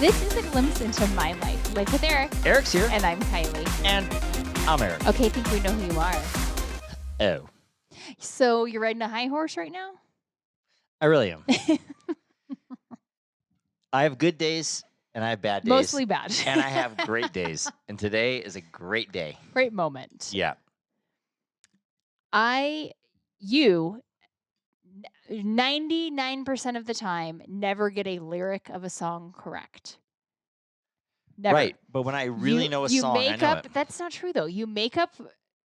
This is a glimpse into my life. Life with Eric. Eric's here. And I'm Kylie. And I'm Eric. Okay, I think we know who you are. Oh. So you're riding a high horse right now? I really am. I have good days and I have bad days. Mostly bad. And I have great days. And today is a great day. Great moment. Yeah. You 99% of the time never get a lyric of a song correct. Never. Right. But when I really know a song, I know it. That's not true though. You make up,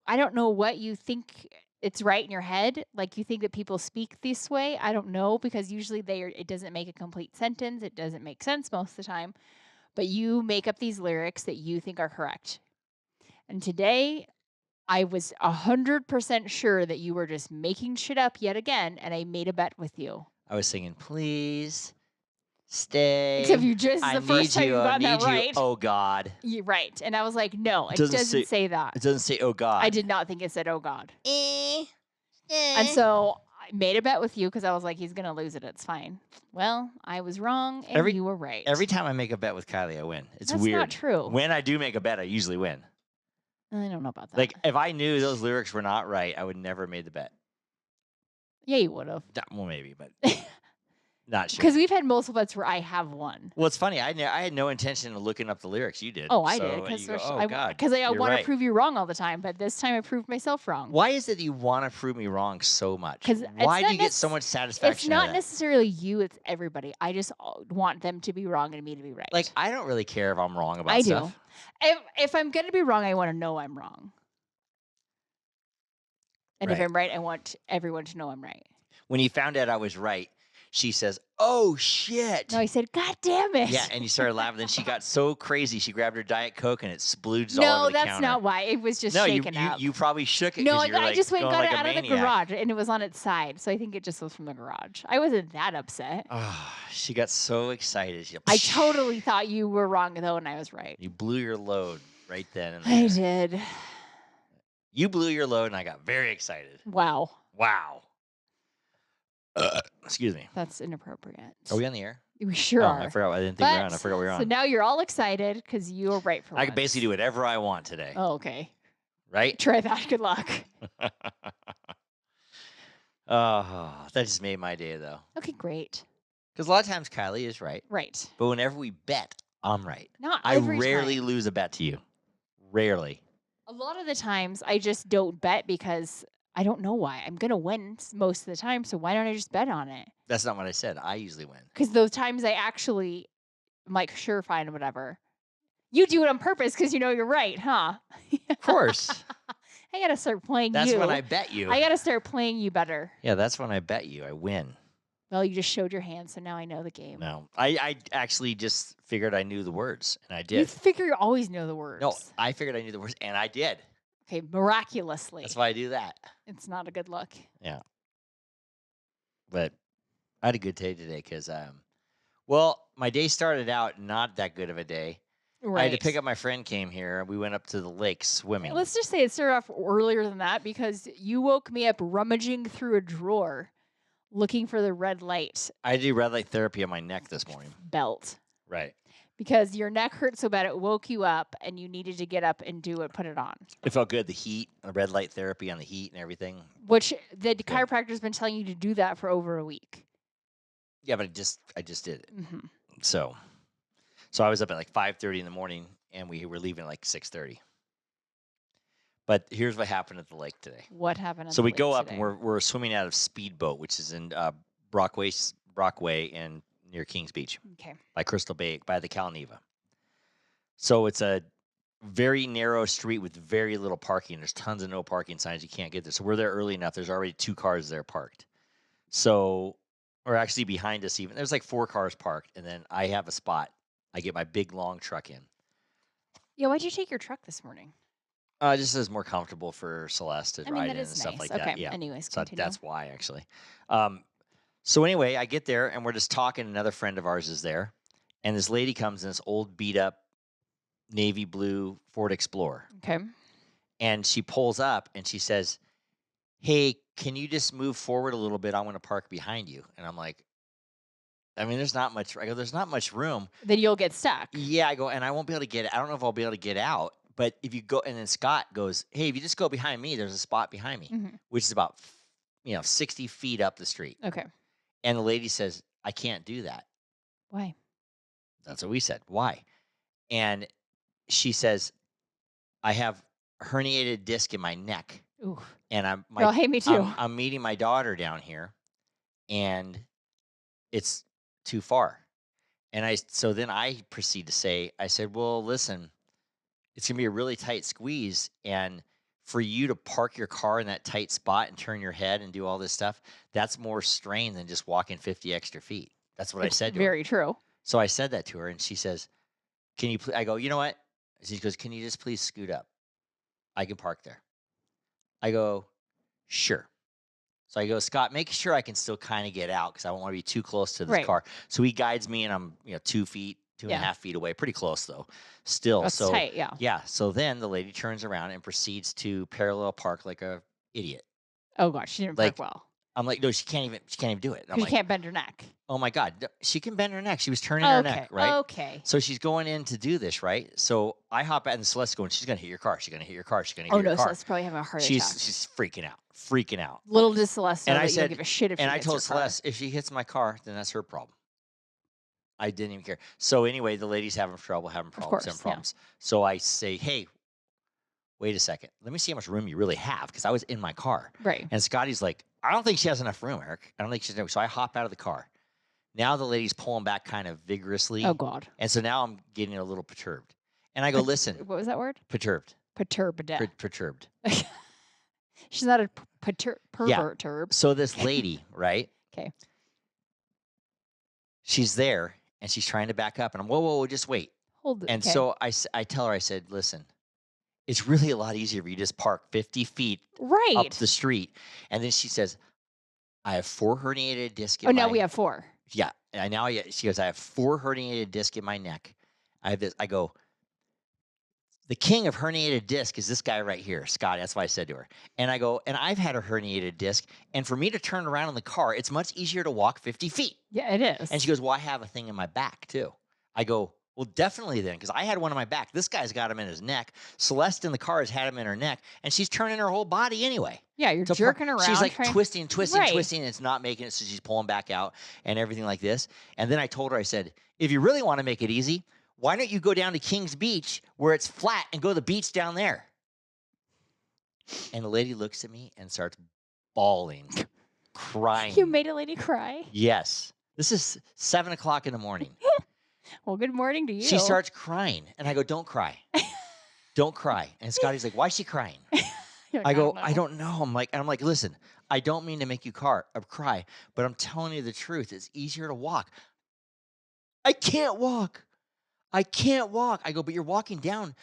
I don't know what you think it's right in your head. Like you think that people speak this way. I don't know, because usually it doesn't make a complete sentence. It doesn't make sense most of the time. But you make up these lyrics that you think are correct. And today I was 100% sure that you were just making shit up yet again, and I made a bet with you. I was singing, please stay. Except you just the first time you got that right. Oh, God. You're right. And I was like, no, it doesn't say that. It doesn't say, oh, God. I did not think it said, oh, God. And so I made a bet with you because I was like, he's going to lose it. It's fine. Well, I was wrong, and you were right. Every time I make a bet with Kylie, I win. It's weird. That's not true. When I do make a bet, I usually win. I don't know about that. Like, if I knew those lyrics were not right, I would never have made the bet. Yeah, you would have. Well, maybe, but not sure. Because we've had multiple bets where I have won. Well, it's funny. I had no intention of looking up the lyrics. You did. Oh, I did. Because I want to prove you wrong all the time, but this time I proved myself wrong. Why is it that you want to prove me wrong so much? Why do you get so much satisfaction It's not necessarily you. It's everybody. I just want them to be wrong and me to be right. Like, I don't really care if I'm wrong about stuff. I do. If I'm going to be wrong, I want to know I'm wrong. And if I'm right, I want everyone to know I'm right. When you found out I was right, she says, oh, shit. No, I said, God damn it. Yeah, and you started laughing. Then she got so crazy, she grabbed her Diet Coke and it splooged all over the counter. No, that's not why. It was just shaken up. You probably shook it. No, I just went and got it out of the maniac. garage, and it was on its side. So I think it just was from the garage. I wasn't that upset. Oh, she got so excited. I totally thought you were wrong, though, and I was right. You blew your load right then and there. I did. You blew your load, and I got very excited. Wow. Excuse me. That's inappropriate. Are we on the air? We sure are. I forgot. I didn't think we were on. I forgot we were on. So now you're all excited because you were right for once. I can basically do whatever I want today. Oh, okay. Right? Try that. Good luck. Oh, that just made my day, though. Okay, great. Because a lot of times Kylie is right. Right. But whenever we bet, I'm right. Not I every rarely time. lose a bet to you. Rarely. A lot of the times I just don't bet because I don't know why. I'm going to win most of the time, so why don't I just bet on it? That's not what I said. I usually win. Because those times I actually am like, sure, fine, whatever. You do it on purpose because you know you're right, huh? Of course. I got to start playing That's you. when I bet you. I got to start playing you better. Yeah, that's when I bet you. I win. Well, you just showed your hand, so now I know the game. No, I actually just figured I knew the words, and I did. You figure you always know the words. No, I figured I knew the words, and I did. Okay, miraculously. That's why I do that. It's not a good look. Yeah. But I had a good day today because, well, my day started out not that good of a day. Right. I had to pick up my friend came here. We went up to the lake swimming. Let's just say it started off earlier than that because you woke me up rummaging through a drawer looking for the red light. I do red light therapy on my neck this morning. Belt. Right. Because your neck hurt so bad it woke you up and you needed to get up and put it on. It felt good. The heat, the red light therapy on the heat and everything. Which the chiropractor's been telling you to do that for over a week. Yeah, but I just did it. Mm-hmm. So I was up at like 5:30 in the morning and we were leaving at like 6:30. But here's what happened at the lake today. What happened at So the we lake go up today? and we're swimming out of Speedboat, which is in Brockway and near Kings Beach. Okay. By Crystal Bay, by the Calneva. So it's a very narrow street with very little parking. There's tons of no parking signs. You can't get there. So we're there early enough. There's already 2 cars there parked. So, or actually behind us even. There's like 4 cars parked. And then I have a spot. I get my big, long truck in. Yeah, why'd you take your truck this morning? Just as more comfortable for Celeste to ride in and stuff like that. Yeah. Anyways, so continue. that's why, actually. So anyway, I get there, and we're just talking. Another friend of ours is there. And this lady comes in this old, beat-up, navy blue Ford Explorer. Okay. And she pulls up, and she says, hey, can you just move forward a little bit? I want to park behind you. And I'm like, I mean, there's not much. I go, there's not much room. Then you'll get stuck. Yeah, I go, and I won't be able to get. I don't know if I'll be able to get out. But if you go, and then Scott goes, hey, if you just go behind me, there's a spot behind me, Mhm. which is about 60 feet up the street. Okay. And the lady says, I can't do that. Why? That's what we said. Why? And she says, I have herniated disc in my neck, Ooh. and Girl, hate me too. I'm meeting my daughter down here, and it's too far. And so then I proceed to say, I said, well, listen, it's gonna be a really tight squeeze, and for you to park your car in that tight spot and turn your head and do all this stuff, that's more strain than just walking 50 extra feet. That's what I It's said to her. very true. So I said that to her, and she says, can you I go, you know what? She goes, can you just please scoot up? I can park there. I go, sure. So I go, Scott, make sure I can still kind of get out because I don't want to be too close to this Right. car. So he guides me, and I'm 2 feet, two and a Yeah. half feet away, pretty close though, still. That's So tight, yeah. yeah. So then the lady turns around and proceeds to parallel park like a idiot. Oh gosh, she didn't Like park well. I'm like, no, she can't even do it. And I'm Because you like, can't bend her neck. oh my God, she can bend her neck. She was turning her neck, right? Okay. So she's going in to do this, right? So I hop out, and Celeste's going, she's gonna hit your car. She's gonna hit your car. She's gonna hit Oh your no, car. Celeste's probably having a heart She's attack. she's freaking out. Little does Celeste know And I that you don't said, give a shit if she and I hits told your car. Celeste, if she hits my car, then that's her problem. I didn't even care. So anyway, the lady's having course, having yeah. problems. So I say, hey, wait a second. Let me see how much room you really have, because I was in my car. Right. And Scotty's like, I don't think she has enough room, Eric. I don't think she's enough. So I hop out of the car. Now the lady's pulling back kind of vigorously. Oh God. And so now I'm getting a little perturbed. And I go, listen, What was that word? perturbed. Perturbed. Perturbed. She's not a pervert turb. So this lady, right? Okay. She's there, and she's trying to back up. And I'm, whoa, just wait. Hold it. And Okay. so I tell her, I said, listen, it's really a lot easier if you just park 50 feet Right. up the street. And then she says, I have 4 herniated discs in Oh, my now we have 4. Yeah. She goes, I have 4 herniated discs in my neck. I have this. I go, the king of herniated disc is this guy right here, Scott. That's what I said to her. And I go, and I've had a herniated disc. And for me to turn around in the car, it's much easier to walk 50 feet. Yeah, it is. And she goes, well, I have a thing in my back too. I go, well, definitely then, because I had one in my back. This guy's got him in his neck. Celeste in the car has had him in her neck, and she's turning her whole body anyway. Yeah, you're jerking around. She's like trying... twisting, Right. and it's not making it, so she's pulling back out and everything like this. And then I told her, I said, if you really want to make it easy, why don't you go down to Kings Beach where it's flat and go to the beach down there? And the lady looks at me and starts bawling, crying. You made a lady cry? Yes. This is 7 o'clock in the morning. Well, good morning to you. She starts crying, and I go, don't cry. Don't cry. And Scotty's like, why's she crying? Like, I go, I don't know. I'm like, listen, I don't mean to make you cry, but I'm telling you the truth. It's easier to walk. I can't walk. I go, but you're walking down,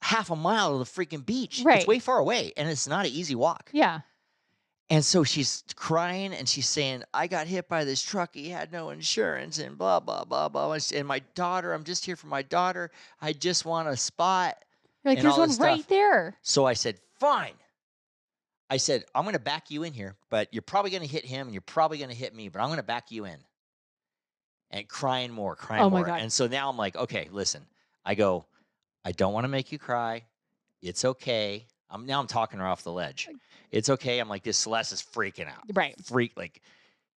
half a mile to the freaking beach. Right. It's way far away, and it's not an easy walk. Yeah. And so she's crying, and she's saying, I got hit by this truck. He had no insurance, and blah, blah, blah, blah. And my daughter, I'm just here for my daughter. I just want a spot. You're like, and there's all one this right stuff. there. So I said, fine. I said, I'm going to back you in here, but you're probably going to hit him, and you're probably going to hit me, but I'm going to back you in. And crying more. Oh my God. And so now I'm like, okay, listen. I go, I don't want to make you cry. It's okay. I'm talking her off the ledge. It's okay. I'm like, this Celeste is freaking out. Right. Like,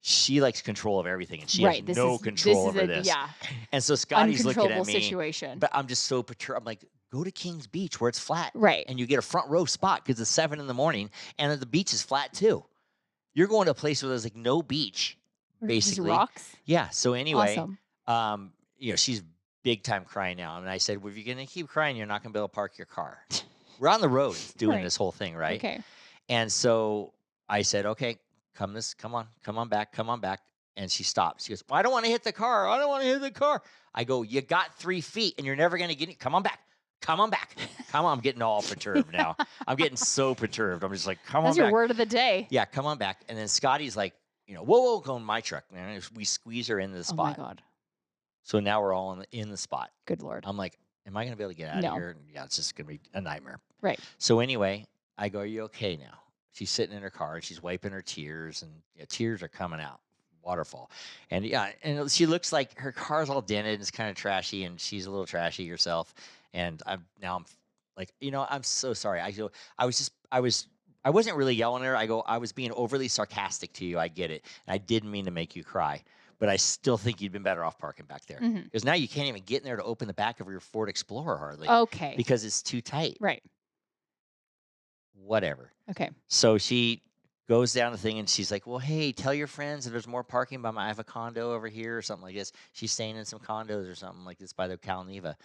she likes control of everything, and she Right. has no control over this. Yeah. And so Scotty's looking at Uncontrollable me. situation. But I'm just so perturbed. I'm like, go to Kings Beach where it's flat. Right. And you get a front row spot because it's 7 in the morning, and the beach is flat too. You're going to a place where there's like no beach, basically. Just rocks. Yeah. So anyway, Awesome. She's big time crying now. And I said, well, if you're going to keep crying, you're not going to be able to park your car. We're on the road doing Right. this whole thing, right? Okay. And so I said, okay, come on back. And she stops. She goes, well, I don't want to hit the car. I go, you got 3 feet and you're never going to get it. Come on back. Come on. I'm getting all perturbed now. I'm getting so perturbed. I'm just like, come on back. That's your word of the day. Yeah, come on back. And then Scotty's like, whoa, go in my truck. Man, we squeeze her into the spot. Oh my God. So now we're all in the spot. Good Lord. I'm like, am I going to be able to get out No. of here? Yeah, it's just going to be a nightmare. Right. So anyway, I go, are you okay now? She's sitting in her car and she's wiping her tears, and tears are coming out waterfall. And yeah, and she looks like her car's all dented and it's kind of trashy, and she's a little trashy herself. And I'm like, I'm so sorry. I was just, I wasn't really yelling at her. I was being overly sarcastic to you. I get it. And I didn't mean to make you cry, but I still think you'd been better off parking back there Mhm. because now you can't even get in there to open the back of your Ford Explorer hardly Okay. because it's too tight. Right. Whatever. Okay. So she goes down the thing and she's like, "Well, hey, tell your friends if there's more parking by I have a condo over here or something like this." She's staying in some condos or something like this by the Calneva.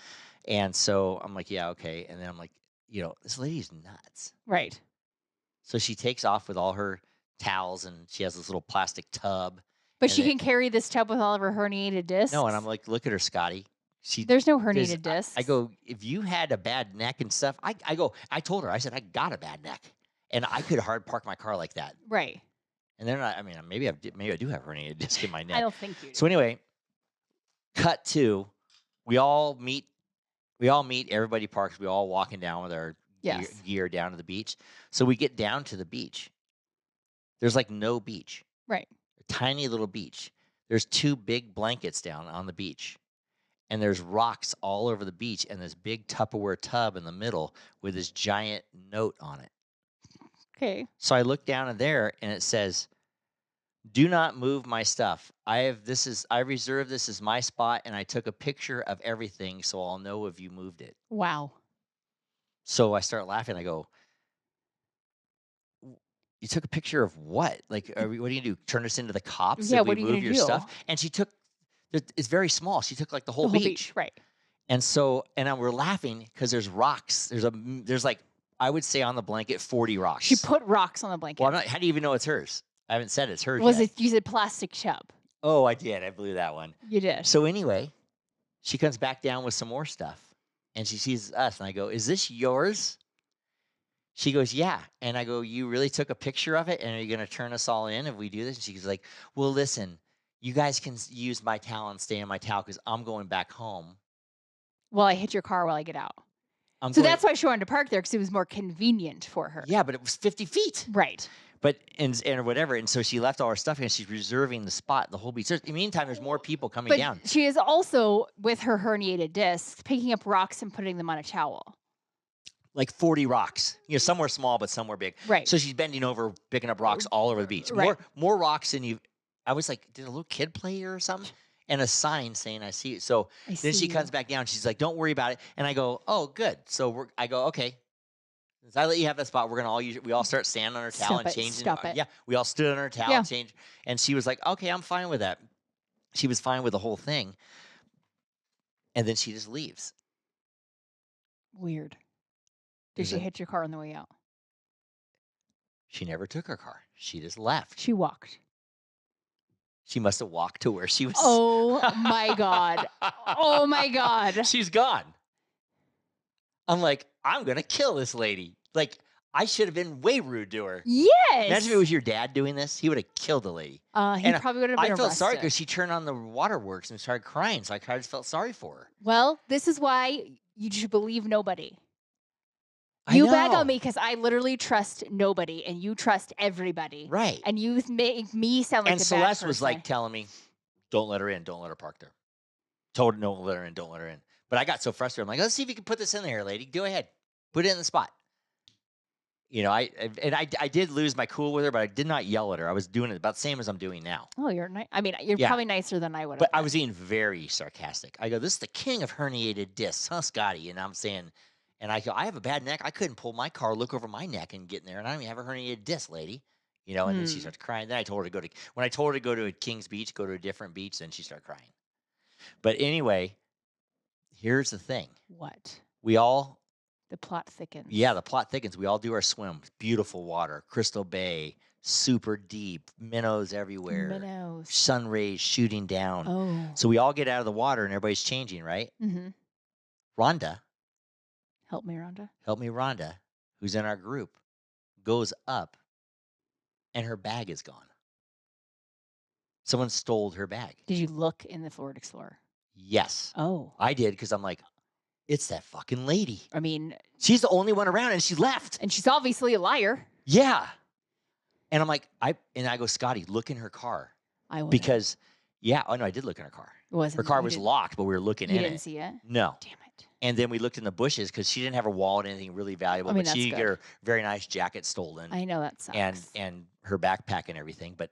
And so I'm like, "Yeah, okay." And then I'm like, this lady's nuts. Right. So she takes off with all her towels and she has this little plastic tub. But And she then, can carry this tub with all of her herniated no, and I'm discs? like, "Look at her, Scotty." She There's no there's herniated I discs. go, "If you had a bad neck and stuff," I told her, I said, "I got a bad neck. And I could hard park my car like that." Right. And then I mean, maybe I do have herniated disc in my I neck. don't think you do. So anyway, cut to, we all meet. We all meet. Everybody parks. We all walking down with our Yes. gear down to the beach. So we get down to the beach. There's like no beach. Right. A tiny little beach. There's two big blankets down on the beach. And there's rocks all over the beach and this big Tupperware tub in the middle with this giant note on it. Okay. So I look down in there and it says, "Do not move my stuff. I reserved this as my spot and I took a picture of everything so I'll know if you moved it." Wow. So I start laughing. I go, "You took a picture of what? Like, what are you gonna do? Turn us into the cops Yeah, if we what are you move gonna your do? stuff?" And she took, it's very small. She took like the The whole whole beach. beach. Right. And so, we're laughing because there's rocks. There's like, I would say on the blanket, 40 rocks. She put rocks on the blanket. Well, how do you even know it's hers? I haven't said it's hers Was yet. it you said plastic tub? Oh, I did. I blew that one. You did. So anyway, she comes back down with some more stuff and she sees us and I go, "Is this yours?" She goes, "Yeah." And I go, "You really took a picture of it and are you going to turn us all in if we do this?" And she's like, "Well, listen, you guys can use my towel and stay in my towel because I'm going back home. Well, I hit your car while I get out. I'm So going." that's why she wanted to park there because it was more convenient for her. Yeah, but it was 50 feet. Right. But and whatever. And so she left all her stuff and she's reserving the spot, the whole beach. So in the meantime, there's more people coming But down. she is also, with her herniated discs, picking up rocks and putting them on a towel. Like 40 rocks. Some were small, but some were big. Right. So she's bending over, picking up rocks all over the beach. Right. More rocks than you. I was like, did a little kid play here or something? And a sign saying, "I see you." So then she comes back down. She's like, "Don't worry about it." And I go, "Oh, good." So I go, "Okay. Since I let you have that spot, we're gonna all use it." We all start standing on our towel and changing. Stop it. Yeah, we all stood on our towel Yeah. and changed. And she was like, "Okay, I'm fine with that." She was fine with the whole thing. And then she just leaves. Weird. Did There's she a- hit your car on the way out? She never took her car. She just left. She walked. She must have walked to where she was. Oh my God. Oh my God. She's gone. I'm like, I'm gonna kill this lady. Like, I should have been way rude to her. Yes. Imagine if it was your dad doing this. He would have killed the lady. He And probably would have been I felt sorry arrested. because she turned on the waterworks and started crying. So I kind of felt sorry for her. Well, this is why you should believe nobody. I You bag know. on me because I literally trust nobody, and you trust everybody. Right. And you make me sound like And the Celeste bad was person. like telling me, "Don't let her in. Don't let her park there." Told her, "Don't let her in. Don't let her in." But I got so frustrated. I'm like, "Let's see if you can put this in there, lady. Go ahead. Put it in the spot." I did lose my cool with her, but I did not yell at her. I was doing it about the same as I'm doing now. Oh, you're nice. I mean, you're Yeah. probably nicer than I would have. But I was being very sarcastic. I go, "This is the king of herniated discs, huh, Scotty?" And I'm saying, and I go, "I have a bad neck. I couldn't pull my car, look over my neck and get in there. And I don't even have a herniated disc, lady." And then she starts crying. Then I told her to when I told her to go to a King's Beach, go to a different beach, then she started crying. But anyway, here's the thing. What? The plot thickens. The plot thickens. We all do our swim. Beautiful water, Crystal Bay, super deep, minnows everywhere. Minnows. Sun rays shooting down. Oh. So we all get out of the water and everybody's changing, right? Mm-hmm. Rhonda, Help me, Rhonda. Rhonda, who's in our group, goes up and her bag is gone. Someone stole her bag. Did you look in the Ford Explorer? Yes. Oh. I did because I'm like, it's that fucking lady. I mean, She's the only one around and she left. and she's obviously a liar. Yeah. And I'm like, I go, "Scotty, look in her car." I wouldn't. Because, oh, no, I did look in her car. It wasn't. Her car you was didn't- locked, but we were looking You in didn't it. see it? No. Damn it. And then we looked in the bushes because she didn't have her wallet, anything really valuable. I mean, but she that's did get good. her very nice jacket stolen I know that sucks. and her backpack and everything. But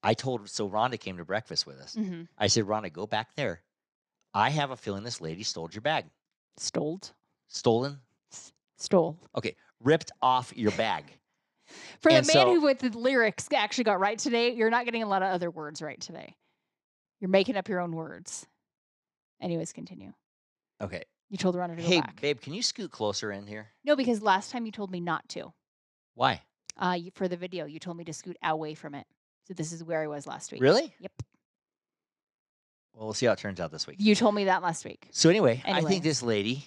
I told so Rhonda came to breakfast with us. Mhm. I said, Rhonda, go back there. I have a feeling this lady stole your bag. Stolen? Stole? Okay. Ripped off your bag. For the man who with the lyrics actually got right today, you're not getting a lot of other words right today. You're making up your own words. Anyways, continue. Okay. You told Rhonda to go Hey, back. babe, can you scoot closer in here? No, because last time you told me not to. Why? For the video, you told me to scoot away from it. So this is where I was last week. Really? Yep. Well, we'll see how it turns out this week. You told me that last week. So anyway, I think this lady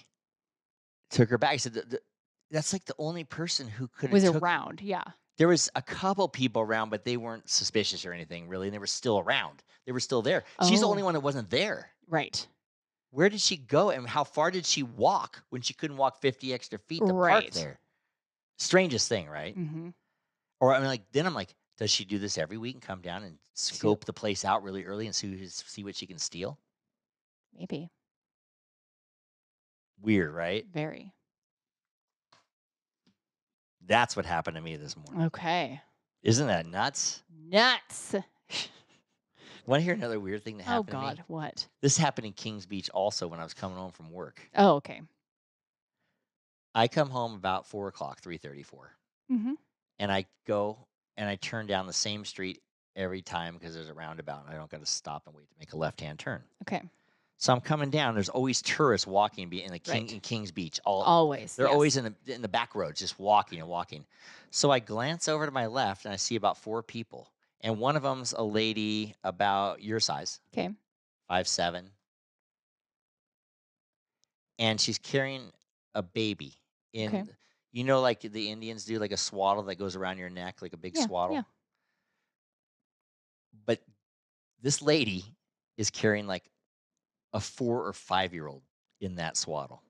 took her bag. I said, that's like the only person who could have was around. Yeah. There was a couple people around, but they weren't suspicious or anything, really. And they were still around. They were still there. She's the only one that wasn't there. Right. Where did she go, and how far did she walk when she couldn't walk 50 extra feet to park there? Strangest thing, right? Mm-hmm. Or then I'm like, does she do this every week and come down and scope the place out really early and see what she can steal? Maybe. Weird, right? Very. That's what happened to me this morning. Okay. Isn't that nuts? Nuts. Want to hear another weird thing that happened to me? Oh, God. What? This happened in Kings Beach also when I was coming home from work. Oh, okay. I come home about 4 o'clock, 3:34. Mm-hmm. And I go and I turn down the same street every time because there's a roundabout and I don't got to stop and wait to make a left-hand turn. Okay. So I'm coming down. There's always tourists walking in Kings Beach. Always. They're always in the back roads, just walking and walking. So I glance over to my left and I see about 4 people. And one of them's a lady about your size. Okay. 5'7". And she's carrying a baby in, like the Indians do, like a swaddle that goes around your neck, like a big swaddle. Yeah. But this lady is carrying like a 4 or 5-year-old in that swaddle.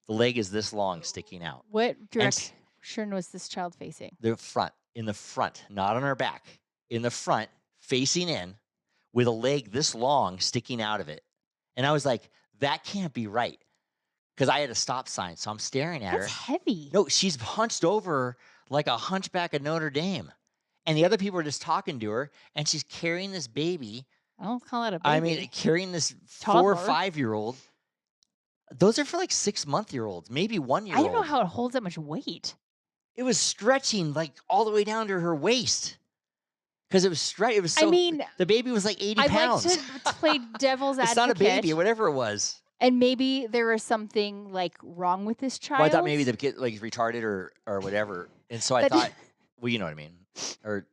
The leg is this long, sticking out. What direction was this child facing? In the front, not on her back. In the front, facing in, with a leg this long sticking out of it. And I was like, that can't be right. Because I had a stop sign, so I'm staring at her. That's heavy. No, she's hunched over like a hunchback of Notre Dame. And the other people are just talking to her, and she's carrying this baby. I don't call it a baby. I mean, carrying this Toddler. 4 or 5-year-old. Those are for like 6-month-year-olds, maybe 1-year-old. I don't know how it holds that much weight. It was stretching like all the way down to her waist. Because it was straight. It was so. I mean, the baby was like 80 I'd pounds. like to play devil's advocate. It's not a baby, whatever it was. And maybe there was something like wrong with this child. Well, I thought maybe the kid like retarded or whatever, and so I thought, well, you know what I mean, or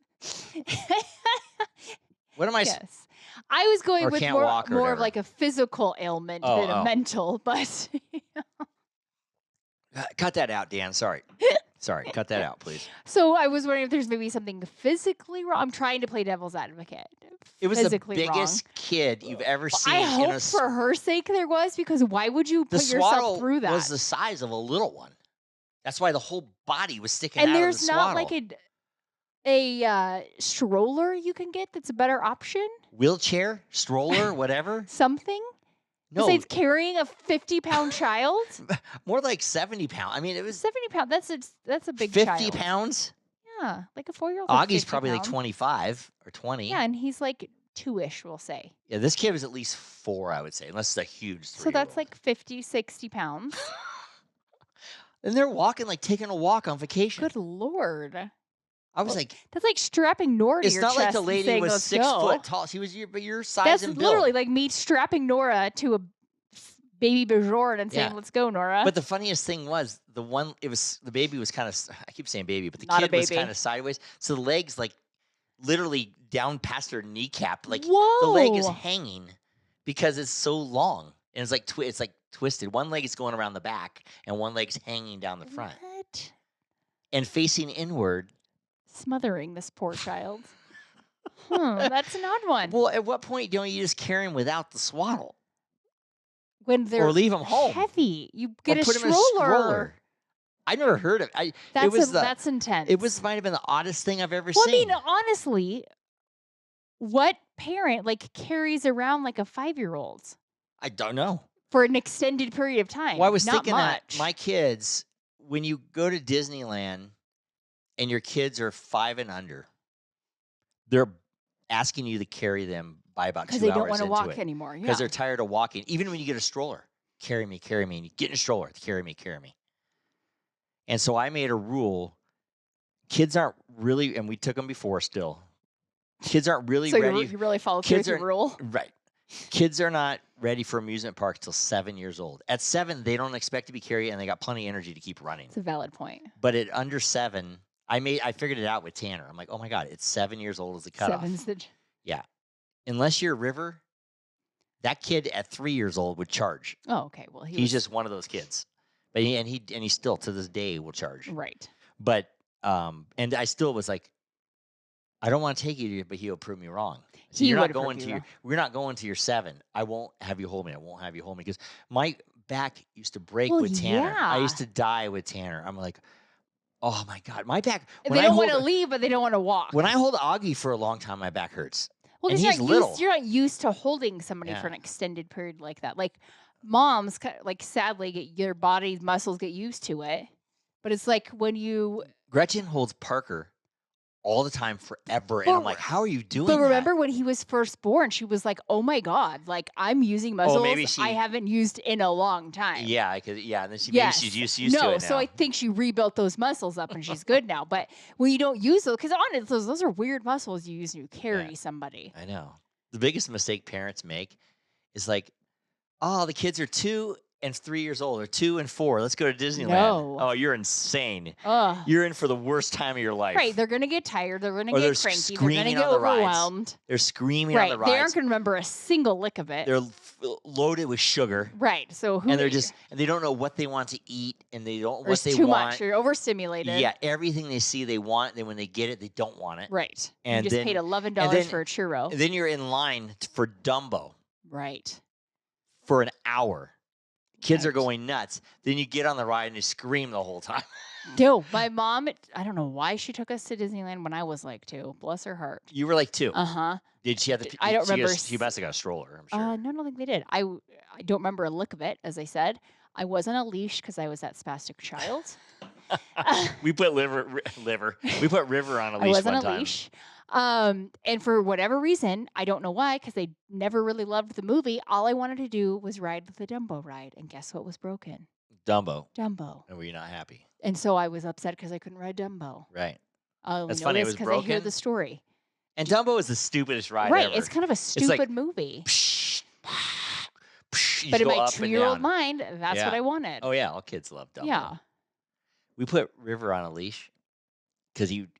what am I? Yes, I was going with more of like a physical ailment than a mental, but cut that out, Dan. Sorry, cut that out, please. So I was wondering if there's maybe something physically wrong. I'm trying to play devil's advocate. It was the biggest kid you've ever seen. I hope for her sake there was, because why would you put yourself through that? The swaddle was the size of a little one. That's why the whole body was sticking out of the swaddle. And there's not like a stroller you can get that's a better option? Wheelchair, stroller, whatever? Something? No. Besides carrying a 50-pound child? More like 70 pounds. I mean, it was 70 pounds. That's a big 50 child. 50 pounds? Yeah, like a 4-year-old. Augie's probably like 25 or 20. Yeah, and he's like 2-ish, we'll say. Yeah, this kid was at least 4, I would say, unless it's a huge 3-year-old. So that's like 50, 60 pounds. And they're walking, like taking a walk on vacation. Good Lord. I was like, that's like strapping Nora to your chest. It's not like the lady saying, was 6 foot tall. She was your size that's and build. That's literally like me strapping Nora to a baby Bajorn and saying, let's go, Nora. But the funniest thing was the baby was kind of, I keep saying baby, but the Not kid was kind of sideways. So the legs like literally down past her kneecap. Like the leg is hanging because it's so long. And it's like twisted. One leg is going around the back and one leg's hanging down the front. What? And facing inward. Smothering this poor child. That's an odd one. Well, at what point don't you just carry him without the swaddle? When they're or leave them home. Heavy. You get a put stroller. Him in a stroller. I never heard of it. That's intense. It might have been the oddest thing I've ever seen. I mean, honestly, what parent, like, carries around like a 5-year-old I don't know. for an extended period of Well, I time? was Not thinking that my much. kids, when you go to Disneyland and your kids are 5 and under, they're asking you to carry them by about Because 2 they don't hours wanna into walk it anymore, because 'cause yeah. they're tired of walking. Even when you get a stroller, carry me, and you get in a stroller, carry me, carry me. And so I made a rule, kids aren't really, and we took them before still, kids aren't really So ready. you really follow through with Kids your are rule? right. Kids are not ready for amusement parks till 7 years old. At 7, they don't expect to be carried, and they got plenty of energy to keep running. It's a valid point. But at under 7, I figured it out with Tanner. I'm like, "Oh my god, it's 7 years old is the cutoff." 7's the Yeah. Unless you're River, that kid at 3 years old would charge. Oh, okay, well, he He's was just one of those kids. But he still to this day will charge. right. But, and I still was like, "I don't wanna take you, but he'll prove me wrong." So He you're would not have proved going you to your wrong. we're not going to your 7. I won't have you hold me. I won't have you hold me because my back used to break Well, with Tanner. I yeah. used to die with Tanner. I'm like, "Oh my god." My back They don't wanna leave, but they don't wanna walk. when I hold Augie for a long time, my back hurts. Well, And 'cause he's little. you're not used to holding somebody for Yeah. an extended period like that. Like, moms like, sadly, get your body's muscles get used to it, but it's like when you Gretchen holds Parker all the time forever, and I'm but like, "How are you but doing that?" remember when he was first born, she was like, "Oh my god, like, I'm using Oh, muscles maybe I she haven't used in a long time." yeah, yeah, and then maybe she's Yes. used to No, it so I now. think she rebuilt those muscles up and she's good now, but when you don't use those, because honestly, those are weird muscles you use when you Yeah, carry somebody. I know. The biggest mistake parents make is like, "Oh, the kids are 2 and 3 years old, or 2 and 4. Let's go to Disneyland." No. Oh, you're insane. Ugh. You're in for the worst time of your Right, life. they're gonna get tired, they're gonna Or they're get cranky, they're gonna screaming get on the rides. overwhelmed. They're screaming on the Right, they aren't rides. gonna remember a single lick of it. They're loaded with sugar, Right, so and who they don't know what they want to eat, and they don't what there's they too much, want. you're overstimulated. Yeah, everything they see they want, then when they get it, they don't want it. Right. You And just paid then and $11 then for a churro. and then you're in line for Dumbo Right. for an hour. Kids are Right. going nuts. Then you get on the ride and you scream the whole time. No, my mom, I don't know why she took us to Disneyland when I was like 2, bless her heart. You were like 2. Uh-huh. Did she have I don't remember she must have got a stroller, I'm sure. no, I don't think they did. I don't remember a lick of it, as I said. I was on a leash because I was that spastic child. We put liver. We put River on a I leash was on one a time. leash. And for whatever reason, I don't know why, because they never really loved the movie. All I wanted to do was ride the Dumbo ride, and guess what was broken? Dumbo. Dumbo. And were you not happy? And so I was upset because I couldn't ride Dumbo. Right. I only That's know funny, it this was because I hear broken? the story. And Dumbo is the stupidest ride Right, ever. it's kind of a It's like stupid movie. psh, psh, you But just in go my up and 2-year-old down. mind, that's Yeah. what I wanted. Oh yeah, all kids love Dumbo. Yeah. We put River on a leash because you'd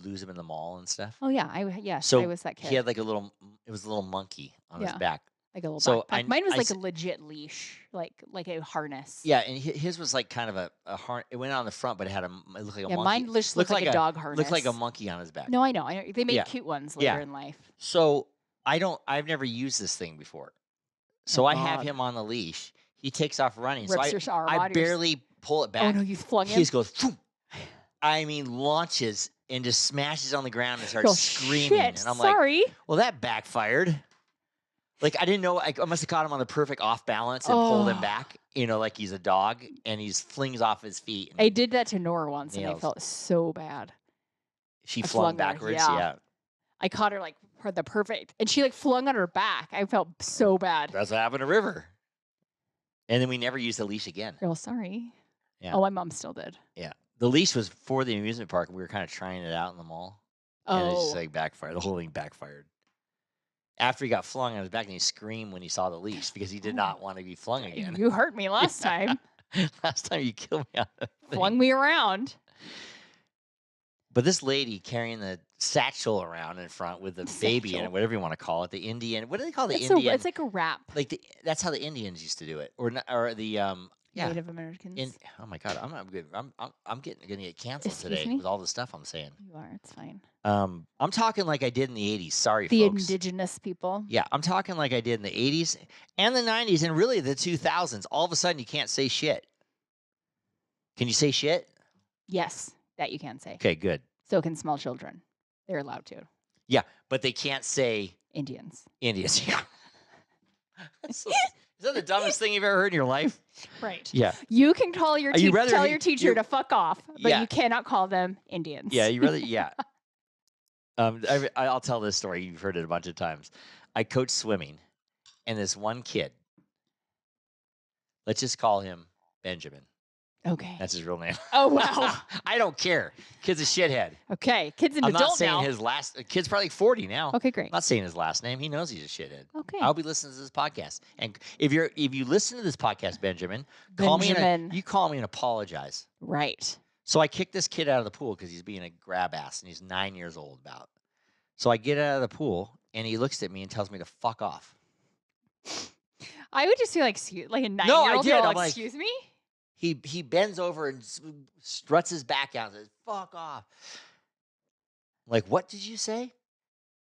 lose him in the mall and stuff. Oh yeah, yes, I So was that kid. he had like it was a little monkey on his Yeah. back. Like a little So backpack. Mine was I like s- a legit leash, like a harness. yeah, and his was like kind of a it went on the front, but it looked like a Yeah, monkey. mine just looked like a dog harness. Looked like a monkey on his back. No, I know. I know. They make Yeah. cute ones later Yeah. in life. So I've never used this thing before. So Oh I have God. him on the leash. He takes off running. Rips So your arm I out of your barely pull it Oh back. no, you flung He him. just goes, "Phoom." I mean, launches and just smashes on the ground and starts Oh screaming. shit! And I'm like, Sorry. well, that backfired. Like, I didn't know. I must have caught him on the perfect off balance and pulled him Oh. back, like he's a dog, and he flings off his feet. And I did that to Nora once, and I Nails. felt so bad. she I flung flung her, backwards. yeah. Yeah. I caught her like for the perfect, and she like flung on her back. I felt so bad. That's what happened to River. And then we never used the leash again. Real sorry. Yeah. Oh, my mom still did. Yeah. The leash was for the amusement park. We were kind of trying it out in the mall. And it Oh, just like backfired. The whole thing backfired. After he got flung on his back, and he screamed when he saw the leash because he did not want to be flung again. you hurt me last time. Last time you killed me on the Flung thing. me around. But this lady carrying the satchel around in front with the baby in Satchel. it, whatever you want to call it, the Indian. What do they call the Indian? It's like a wrap. Like that's how the Indians used to do it, or the yeah. Native Americans. Oh my God, I'm not good. I'm gonna get canceled Excuse today me? with all the stuff I'm saying. You are. It's fine. I'm talking like I did in the 80s. Sorry, The folks. indigenous people. Yeah, I'm talking like I did in the 80s and the 90s and really the 2000s. All of a sudden, you can't say shit. Can you say shit? Yes, that you can say. Okay, good. So can small children. They're allowed to. Yeah, but they can't say Indians. Indians. Yeah. So, is that the dumbest thing you've ever heard in your life? Right. Yeah. You can call your You rather tell your teacher you to fuck off, but yeah. you cannot call them Indians. Yeah, you rather yeah. I'll tell this story. You've heard it a bunch of times. I coach swimming, and this one kid, let's just call him Benjamin. Okay. That's his real name. Oh, wow. I don't care. Kid's a shithead. Okay. Kid's an I'm adult not saying now. his kid's probably 40 now. Okay, great. I'm not saying his last name. He knows he's a shithead. Okay. I'll be listening to this podcast. And if you listen to this podcast, Benjamin, you call me and apologize. Right. So I kicked this kid out of the pool because he's being a grab ass and he's 9 years old about. So I get out of the pool and he looks at me and tells me to fuck off. I would just feel like a 9-year-old. No, I did. I'm like, excuse me? He bends over and struts his back out and says, fuck off. I'm like, what did you say?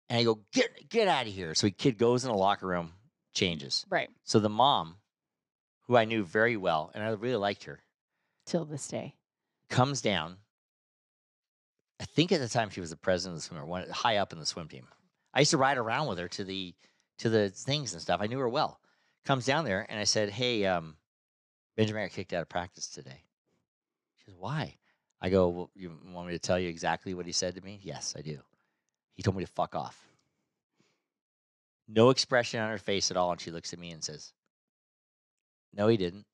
And I go, get out of here. So the kid goes in the locker room, changes. Right. So the mom, who I knew very well, and I really liked her, till this day, comes down. I think at the time she was the president of the swimmer, high up in the swim team. I used to ride around with her to the things and stuff. I knew her well. Comes down there and I said, hey, Benjamin got kicked out of practice today. She says, why? I go, well, you want me to tell you exactly what he said to me? Yes, I do. He told me to fuck off. No expression on her face at all. And she looks at me and says, no, he didn't.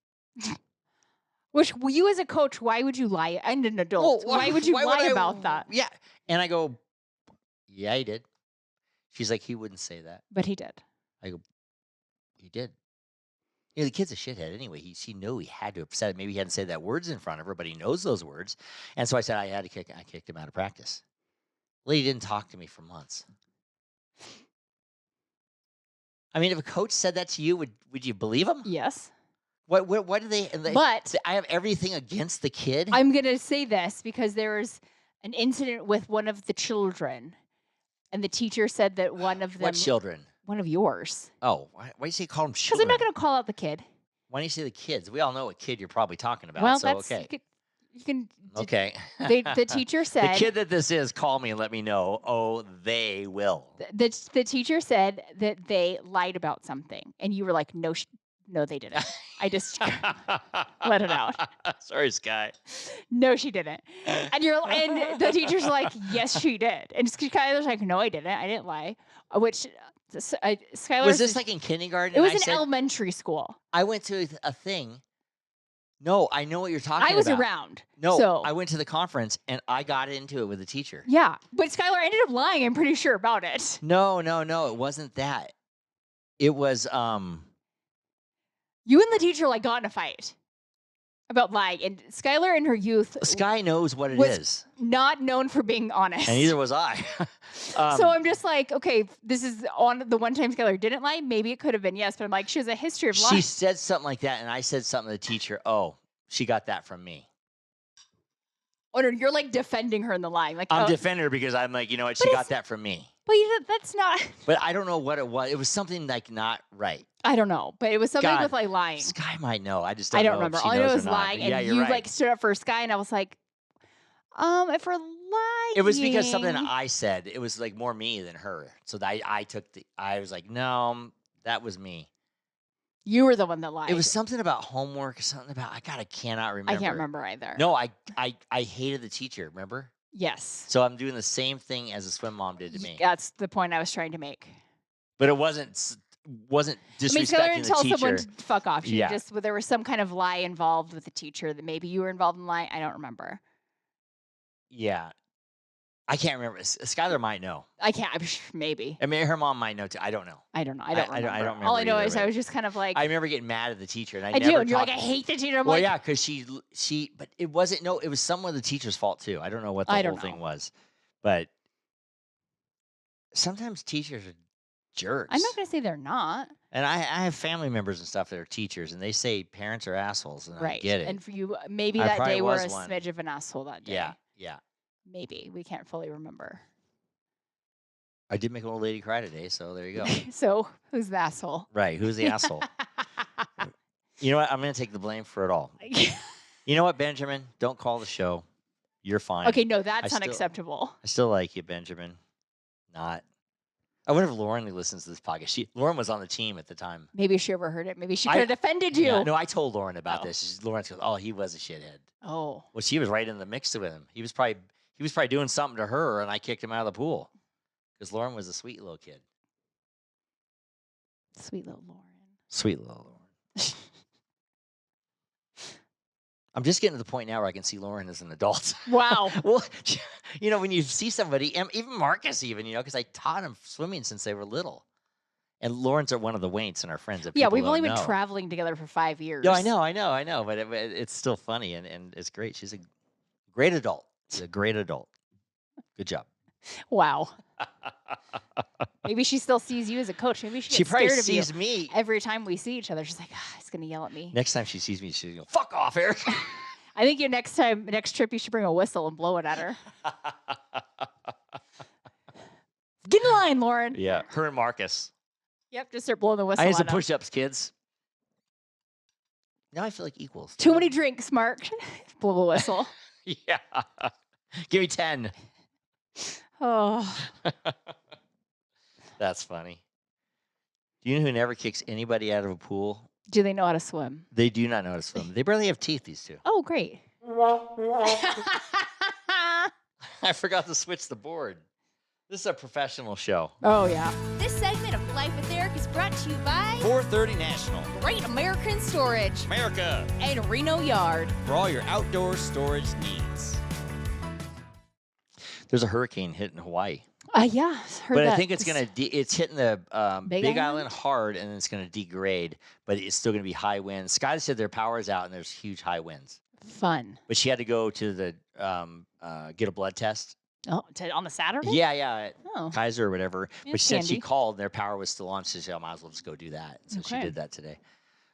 Which, you as a coach, why would you lie? And an adult, why would you lie about that? Yeah. And I go, yeah, he did. She's like, he wouldn't say that. But he did. I go, he did. You know, the kid's a shithead anyway. She knew he had to have said it. Maybe he hadn't said that words in front of her, but he knows those words. And so I said, I kicked him out of practice. Well, he didn't talk to me for months. I mean, if a coach said that to you, would you believe him? Yes. What do they? But I have everything against the kid. I'm going to say this because there was an incident with one of the children, and the teacher said that one of them. What children? One of yours. Oh, why do you say call them Because children? I'm not going to call out the kid. Why do you say the kids? We all know what kid you're probably talking about. Well, so, that's okay. You can. Okay. The teacher said the kid that this is, call me and let me know. Oh, they will. The teacher said that they lied about something, and you were like, no, they didn't. I just let it out. Sorry, Sky. No, she didn't. And the teacher's like, yes, she did. And Skylar's like, no, I didn't. I didn't lie. Which Skylar was this like in kindergarten? It was in elementary school. I went to a thing. No, I know what you're talking about. I was around. No, so. I went to the conference and I got into it with the teacher. Yeah, but Skylar ended up lying. I'm pretty sure about it. No, it wasn't that. It was you and the teacher like got in a fight about lying, and Skylar in her youth, Sky knows what it is. Not known for being honest, and neither was I. So I'm just like, okay, this is on the one time Skylar didn't lie. Maybe it could have been yes, but I'm like, she has a history of lying. She said something like that, and I said something to the teacher. Oh, she got that from me. Oh no, you're like defending her in the lying. Like I'm defending her because I'm like, you know what? She got that from me. But that's not. But I don't know what it was. It was something like not right. I don't know, but it was something with like lying. Sky might know. I just don't know remember. If she All I know knows is lying, and you're you right. like stood up for Sky, and I was like, if we're lying, it was because something I said. It was like more me than her. So I was like, no, that was me. You were the one that lied. It was something about homework. Something about I cannot remember. I can't remember either. No, I hated the teacher. Remember? Yes. So I'm doing the same thing as a swim mom did to me. That's the point I was trying to make. But it wasn't disrespecting Skylar didn't tell the teacher. Someone to fuck off. She there was some kind of lie involved with the teacher that maybe you were involved in lying. I don't remember. Yeah. I can't remember. Skylar might know. I can't. Maybe. I mean, her mom might know too. I don't know. I don't know. I don't remember. All I know is I was just kind of like. I remember getting mad at the teacher, and I do. And you're like, I hate the teacher. Well, yeah, because she. But it wasn't. No, it was some of the teacher's fault too. I don't know what the whole thing was, but sometimes teachers are jerks. I'm not going to say they're not. And I have family members and stuff that are teachers, and they say parents are assholes, and I get it. And for you, maybe that day were a smidge of an asshole that day. Yeah. Maybe. We can't fully remember. I did make an old lady cry today, so there you go. So, who's the asshole? Right, who's the asshole? You know what? I'm going to take the blame for it all. You know what, Benjamin? Don't call the show. You're fine. Okay, no, that's unacceptable. I still like you, Benjamin. not. I wonder if Lauren listens to this podcast. Lauren was on the team at the time. Maybe she overheard it. Maybe she could have defended you. Yeah, no, I told Lauren about this. Lauren goes, "Oh, he was a shithead." Oh. Well, she was right in the mix with him. He was probably doing something to her, and I kicked him out of the pool because Lauren was a sweet little kid. Sweet little Lauren. Sweet little Lauren. I'm just getting to the point now where I can see Lauren as an adult. Wow. Well, when you see somebody, even Marcus, because I taught him swimming since they were little. And Lauren's one of the Waints and our friends. That Yeah, we've only been traveling together for 5 years. Yeah, I know. But it's still funny and it's great. She's a great adult. She's a great adult. Good job. Wow. Maybe she still sees you as a coach. Maybe she gets probably scared of sees you. Me Every time we see each other. She's like, he's going to yell at me. Next time she sees me, she's going to go, "Fuck off, Eric." I think next trip, you should bring a whistle and blow it at her. Get in line, Lauren. Yeah, her and Marcus. Yep, just start blowing the whistle. I had some push-ups, kids. Now I feel like equals. Too many drinks, Mark. Blow the whistle. Yeah. Give me 10. Oh. That's funny. Do you know who never kicks anybody out of a pool? Do they know how to swim? They do not know how to swim. They barely have teeth, these two. Oh, great. I forgot to switch the board. This is a professional show. Oh, yeah. This segment of Life with Eric is brought to you by 430 National. Great American Storage America. and Reno Yard. For all your outdoor storage needs. There's a hurricane hitting Hawaii. Yeah. Heard But that. I think it's going to, it's hitting the Big Big Island? Island hard, and then it's going to degrade, but it's still going to be high winds. Sky said their power's out, and there's huge high winds. Fun. But she had to go to the, get a blood test. Oh, on the Saturday? Yeah, Oh. Kaiser or whatever. Yeah, But she said she handy. called and their power was still on. She said, I might as well just go do that. So she Okay. did that today.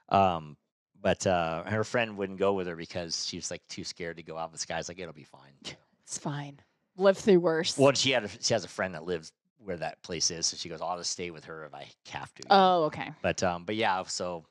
But her friend wouldn't go with her because she was like too scared to go out. But Sky's like, it'll be fine. It's fine. Live through worse. Well, she has a friend that lives where that place is. So she goes, I'll just stay with her if I have to. Oh, okay. But yeah, so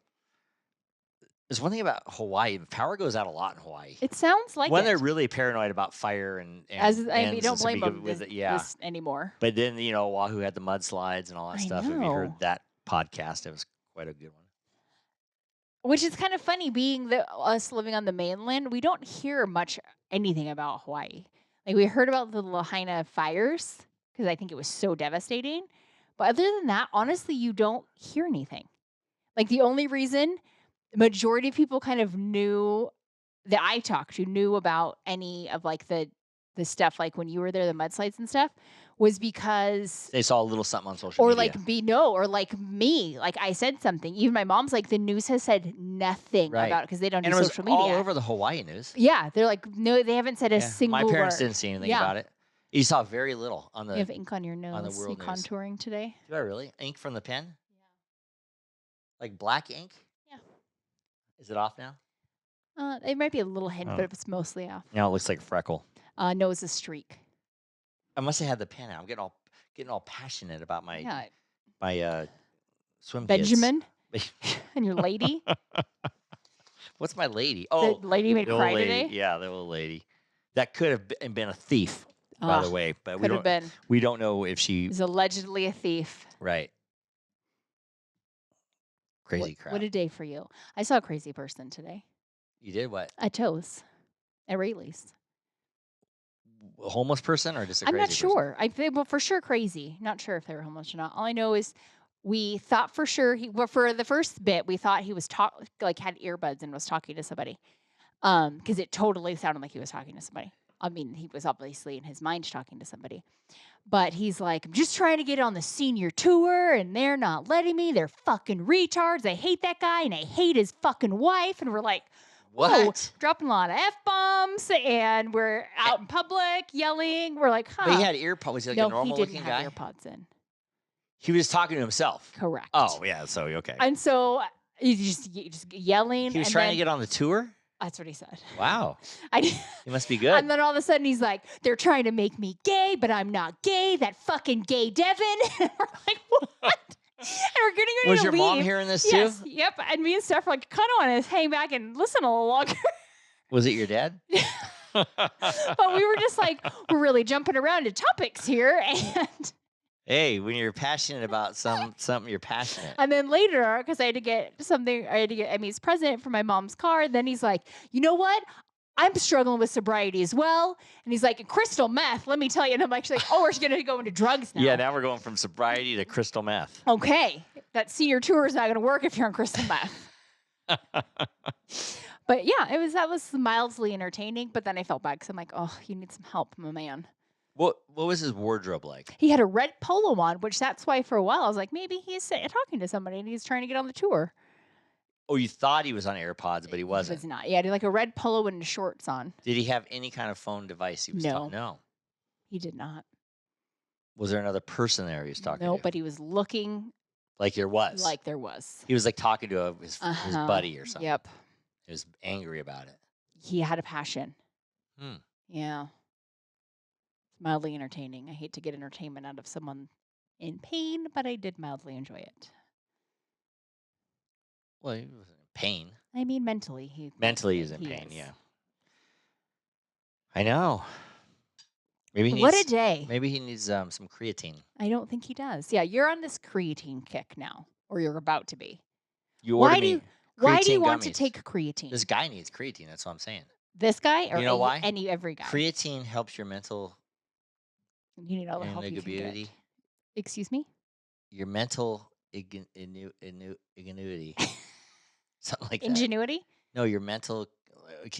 there's one thing about Hawaii. Power goes out a lot in Hawaii. It sounds like When it. they're really paranoid about fire and You don't blame them with it, yeah. this anymore. But then, Oahu had the mudslides and all that I stuff. If you heard know. that podcast, it was quite a good one. Which is kind of funny, being us living on the mainland, we don't hear much anything about Hawaii. Like, we heard about the Lahaina fires because I think it was so devastating. But other than that, honestly, you don't hear anything. Like, the only reason the majority of people kind of knew that I talked to knew about any of like the stuff, like when you were there, the mudslides and stuff, was because They saw a little something on social or media. or like me, like I said something. Even my mom's like, the news has said nothing Right. about it because they don't And do it was social media. all over the Hawaii news. Yeah, they're like, no, they haven't said a Yeah. single My parents word. didn't see anything Yeah. about it. You saw very little on the. You have ink on your nose. on the You world news. contouring today? Do I really? Ink from the pen? Like black ink? Yeah. Is it off now? It might be a little hint, Oh. but it's mostly off. Now it looks like a freckle. No, it's a streak. I must have had the pen out. I'm getting all passionate about my Yeah, swim kids. Benjamin and your lady. What's my lady? Oh, The lady made the old cry lady. today. Yeah, the old lady. That could have been a thief, by the way, but Could have been. we don't know if she. He's allegedly a thief. Right. Crazy crap. What a day for you. I saw a crazy person today You did what? at Toes, at Rayleigh's. A homeless person or just a I'm crazy not person? sure. I think, well, for sure crazy. Not sure if they were homeless or not. All I know is we thought for sure for the first bit we thought he was had earbuds and was talking to somebody, because it totally sounded like he was talking to somebody. I mean, he was obviously in his mind talking to somebody, but he's like, I'm just trying to get on the senior tour and they're not letting me. They're fucking retards. I hate that guy and I hate his fucking wife. And we're like, whoa, What? dropping a lot of F-bombs and we're out in public yelling. We're like, huh. But he had earpods. Was he like no, a normal he didn't looking have guy? earpods in. He was talking to himself. Correct. Oh, yeah. So, okay. And so he's just yelling. He was and trying then, to get on the tour? That's what he said. Wow. I, He must be good. and then all of a sudden he's like, they're trying to make me gay, but I'm not gay. That fucking gay Devin. And we're like, what? And we're getting ready Was to your leave. mom hearing this Yes. too? Yep. And me and Steph were like, kind of want to hang back and listen a little longer. Was it your dad? But we were just like, we're really jumping around to topics here. And Hey, when you're passionate about something, you're passionate. And then later, because I had to get Emmy's present for my mom's car. Then he's like, you know what? I'm struggling with sobriety as well. And he's like, crystal meth, let me tell you. And I'm actually like, oh, we're going to go into drugs now. Yeah, now we're going from sobriety to crystal meth. Okay. That senior tour is not going to work if you're on crystal meth. But yeah, that was mildly entertaining. But then I felt bad because I'm like, oh, you need some help, my man. What was his wardrobe like? He had a red polo on, which that's why for a while I was like, maybe he's talking to somebody and he's trying to get on the tour. Oh, you thought he was on AirPods, but he wasn't. He was not. Yeah, he had like a red polo and shorts on. Did he have any kind of phone device he was No. No. He did not. Was there another person there he was talking No, to? but he was looking Like there was. like there was. He was like talking to his buddy or something. Yep. He was angry about it. He had a passion. Hmm. Yeah. Mildly entertaining. I hate to get entertainment out of someone in pain, but I did mildly enjoy it. Well, he was in pain. I mean, mentally. Mentally, he's in he pain, is. yeah. I know. Maybe he What needs, a day. Maybe he needs some creatine. I don't think he does. Yeah, you're on this creatine kick now, or you're about to be. You Why ordered do me you, why do you creatine want to gummies. take creatine? This guy needs creatine. That's what I'm saying. This guy or You know why? every guy? Creatine helps your mental You need all the help you can ingenuity. get. Excuse me? Your mental ingenuity. Something like that. Ingenuity? No, your mental,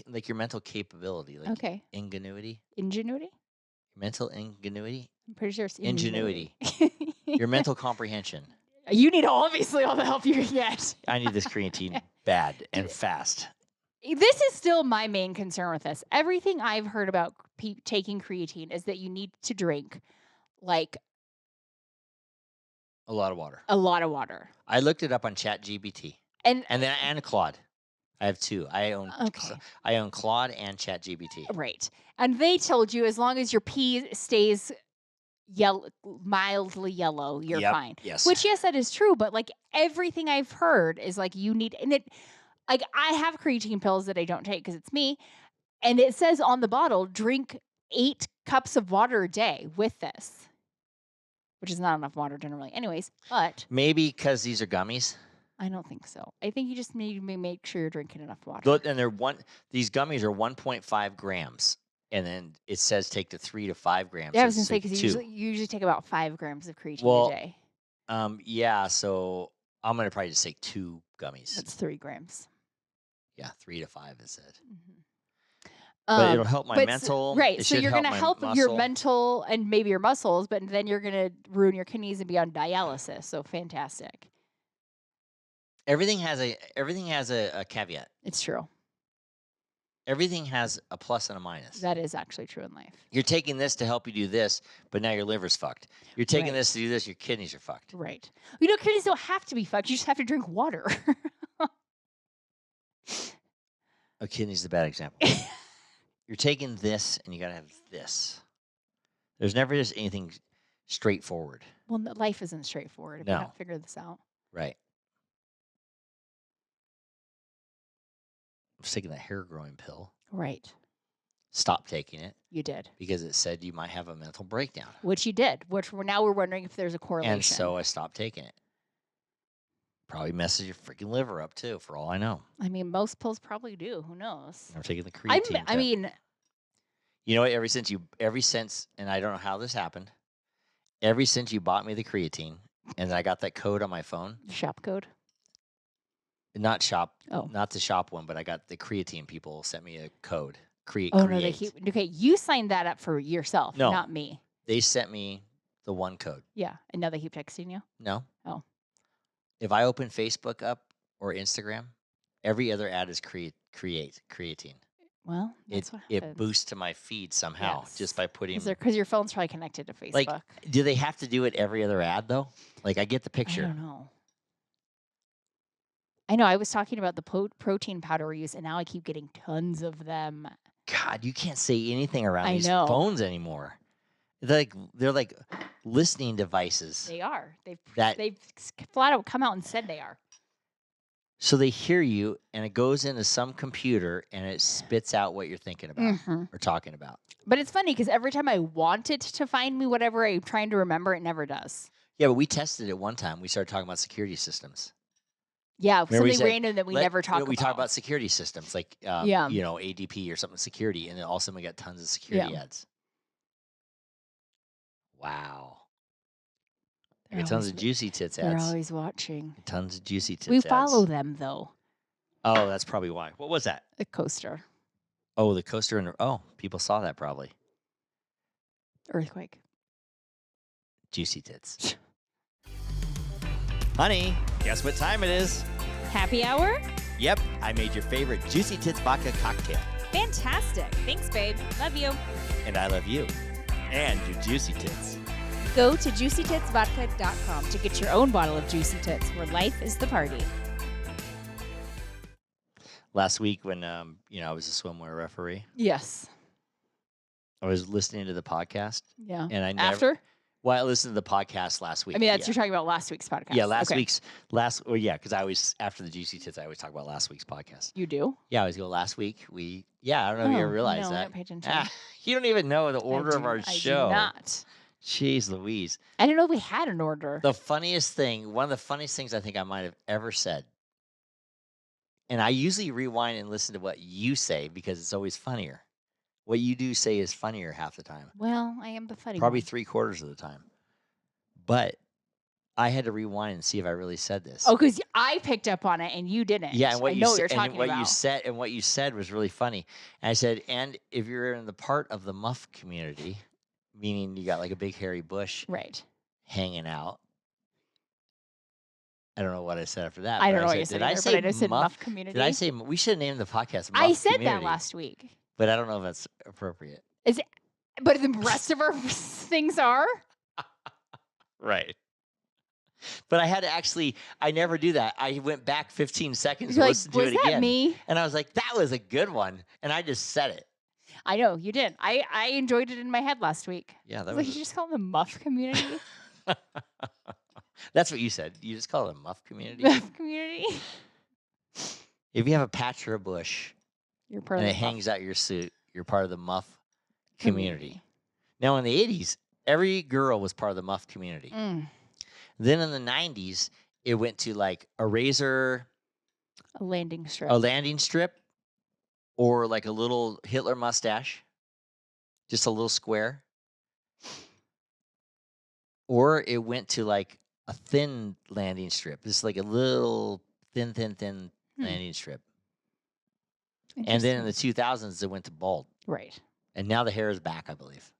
like your mental capability. Like Okay. ingenuity. Ingenuity? Mental ingenuity. I'm pretty sure it's Ingenuity. ingenuity. Your mental comprehension. You need obviously all the help you can get. I need this creatine bad and fast. This is still my main concern with this. Everything I've heard about taking creatine is that you need to drink like A lot of water. a lot of water. I looked it up on ChatGPT And and Claude. I have two. I own Claude and ChatGPT. right. And they told you as long as your pee stays yellow, mildly yellow, you're Yep, fine. yes. Which yes, that is true. But like everything I've heard is like you need, and it, like I have creatine pills that I don't take because it's me, and it says on the bottle, drink 8 cups of water a day with this, which is not enough water generally, anyways. But Maybe because these are gummies. I don't think so. I think you just need to make sure you're drinking enough water. Look, and these gummies are 1.5 grams. And then it says take to 3 to 5 grams. Yeah, I so was gonna it's say like because two. you usually take about 5 grams of creatine Well, a day. Yeah, so I'm going to probably just take 2 gummies. That's 3 grams. Yeah, 3 to 5 is it. Mm-hmm. But it'll help my but mental. right. It So should you're going to my help your muscle. mental and maybe your muscles, but then you're going to ruin your kidneys and be on dialysis. So fantastic. Everything has a caveat. It's true. Everything has a plus and a minus. That is actually true in life. You're taking this to help you do this, but now your liver's fucked. You're taking Right. this to do this, your kidneys are fucked. Right. You know, kidneys don't have to be fucked. You just have to drink water. A kidney's the bad example. You're taking this, and you got to have this. There's never just anything straightforward. Well, life isn't straightforward if you No. don't figure this out. Right. I was taking that hair growing pill. Right. Stopped taking it You did. because it said you might have a mental breakdown. Which you did. Which now we're wondering if there's a correlation. And so I stopped taking it. Probably messes your freaking liver up too, for all I know. I mean, most pills probably do. Who knows? I'm taking the creatine. I mean, you know what? Ever since, and I don't know how this happened, ever since you bought me the creatine, and I got that code on my phone, shop code. not the shop one, but I got the creatine people sent me a code. Create. Oh no, they keep. Okay, you signed that up for yourself, No. not me. They sent me the one code. Yeah, and now they keep texting you. No. Oh. If I open Facebook up or Instagram, every other ad is creatine. Well, that's what It happens. boosts to my feed somehow Yes. just by putting. Because your phone's probably connected to Facebook. Like, do they have to do it every other ad though? Like, I get the I picture. don't know. I know. I was talking about the protein powder we use, and now I keep getting tons of them. God, you can't say anything around I these know. phones anymore. They're like listening devices. They are. That- They've flat out come out and said they are. So they hear you, and it goes into some computer, and it spits out what you're thinking about or talking about. But it's funny because every time I want it to find me whatever I'm trying to remember, it never does. Yeah, but we tested it one time. We started talking about security systems. Yeah, Remember we something said, random that we never talk about. We talk about security systems, like Yeah. ADP or something security, and then all of a sudden we got tons of security ads. Wow. I got tons of juicy tits They're ads. always watching. Tons of juicy tits We ads. follow them though. Oh, that's probably why. What was that? The coaster. Oh, the coaster and people saw that probably. Earthquake. Juicy tits. Honey, guess what time it is? Happy hour? Yep, I made your favorite Juicy Tits vodka cocktail. Fantastic. Thanks, babe. Love you. And I love you. And your juicy tits. Go to juicytitsvodka.com To get your own bottle of Juicy Tits, where life is the party. Last week when I was a swimwear referee, Yes. I was listening to the podcast. Yeah. And I never After? Well, I listened to the podcast last week. I mean, you're talking about last week's podcast. Yeah, last Okay. week's because I always after the Juicy Tits, I always talk about last week's podcast. You do? Yeah, I always go last week. I don't know if you ever realized no, I that. don't pay attention. You don't even know the order of our show. I do not. Jeez Louise. I didn't know we had an order. One of the funniest things I think I might have ever said, and I usually rewind and listen to what you say because it's always funnier. What you do say is funnier half the time. Well, I am the funny Probably one. 3/4 of the time. But I had to rewind and see if I really said this. Oh, because I picked up on it and you didn't. Yeah, and what I you know said, what you're and talking what about. you said was really funny. And I said, and if you're in the part of the muff community, meaning you got like a big hairy bush Right. hanging out. I don't know what I said after that. I but don't know what said, you said did I either, say but I just said muff? muff community. Did I say we should have named the podcast? Muff I said community, that last week. but I don't know if that's appropriate. But the rest of our things are? Right. But I had to I never do that. I went back 15 seconds to You're like, listen to was it that again. me? And I was like, that was a good one. And I just said it. I know, you did. I enjoyed it in my head last week. Yeah, I that was like, was. you just call them the muff community? That's what you said. You just call it a muff community. Muff community? If you have a patch or a bush You're part and of it the hangs muff out your suit, you're part of the muff community. Now, in the 80s, every girl was part of the muff community. Mm, Then in the 90s, it went to like a razor, a landing strip. a landing strip, or like a little Hitler mustache, just a little square. Or it went to like a thin landing strip, just like a little thin landing strip. And then in the 2000s, it went to bald. Right. And now the hair is back, I believe.